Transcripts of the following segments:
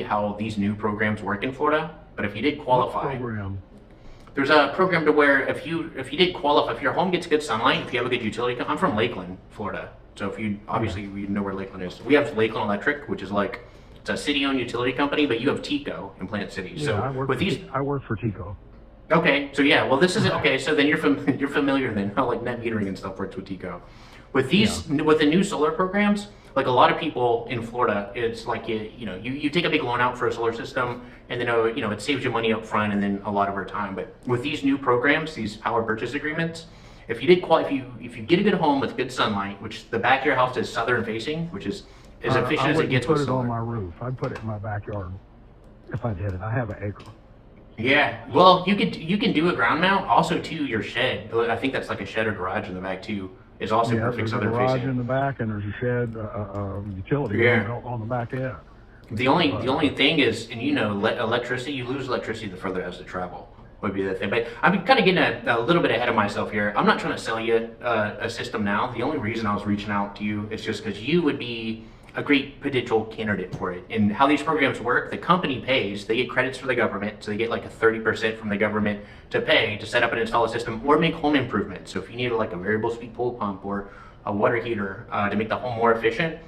how these new programs work in Florida, but if you did What qualify, program? there's a program to where if you did qualify, if your home gets good sunlight, if you have a good utility, I'm from Lakeland, Florida. So if you obviously you know where Lakeland is. We have Lakeland Electric, which is like it's a city-owned utility company, but you have Tico in Plant City. Yeah, So with these, I work for Tico. okay, so yeah, well this is okay. So then you're familiar then how like net metering and stuff works with Tico. With these with the new solar programs, like a lot of people in Florida, it's like you take a big loan out for a solar system, and then it saves you money up front, and then a lot over time. But with these new programs, these power purchase agreements, if you did if you get a good home with good sunlight, which the back of your house is southern facing, which is as efficient I as it wouldn't gets put with it on solar. my roof. I'd put it in my backyard if I did it. I have an acre. Yeah, well, you can do a ground mount. Also, too, your shed. I think that's like a shed or garage in the back too. Is also Yeah, perfect there's a southern garage facing. in the back, and there's a shed, utility Yeah. on the back end. The only thing is, and electricity. You lose electricity the further it has to travel. Would be the thing. But I'm kind of getting a little bit ahead of myself here. I'm not trying to sell you a system now. The only reason I was reaching out to you is just because you would be a great potential candidate for it. And how these programs work, the company pays, they get credits for the government, so they get like a 30% from the government to pay to set up and install a system or make home improvements. So if you need like a variable speed pool pump or a water heater to make the home more efficient,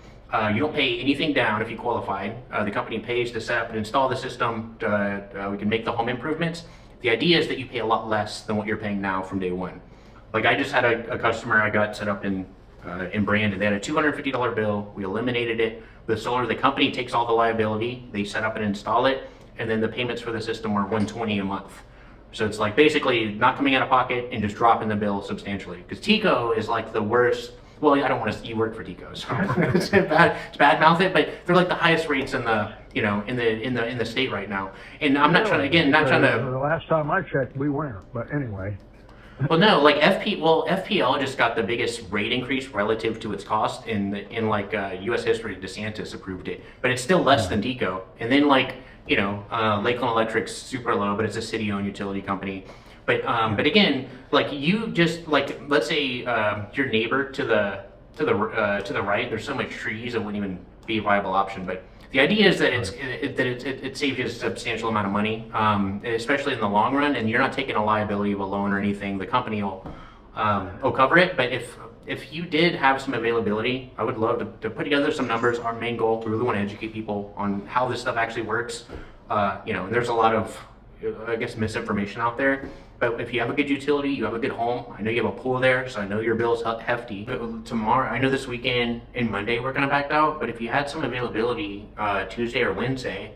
you don't pay anything down if you qualify. The company pays to set up and install the system. We can make the home improvements. The idea is that you pay a lot less than what you're paying now from day one. Like I just had a customer I got set up in Brandon. They had a $250 bill. We eliminated it. With solar, the company takes all the liability. They set up and install it, and then the payments for the system were $120 a month. So it's like basically not coming out of pocket and just dropping the bill substantially. Because Tico is like the worst. Well, I don't want to. You work for Tico, so it's bad mouth it, but they're like the highest rates in the in the state right now. And I'm not trying to The last time I checked, we weren't. But anyway. Well, no, like FPL just got the biggest rate increase relative to its cost in U.S. history. DeSantis approved it, but it's still less than Tico. And then Lakeland Electric's super low, but it's a city-owned utility company. But again, like you just like let's say your neighbor to the right, there's so much trees it wouldn't even be a viable option. But the idea is that it saves you a substantial amount of money, especially in the long run, and you're not taking a liability of a loan or anything. The company will cover it. But if you did have some availability, I would love to put together some numbers. Our main goal, we really want to educate people on how this stuff actually works. And there's a lot of, I guess, misinformation out there. But if you have a good utility, you have a good home. I know you have a pool there, so I know your bill's hefty. But tomorrow, I know this weekend and Monday we're gonna back out. But if you had some availability Tuesday or Wednesday,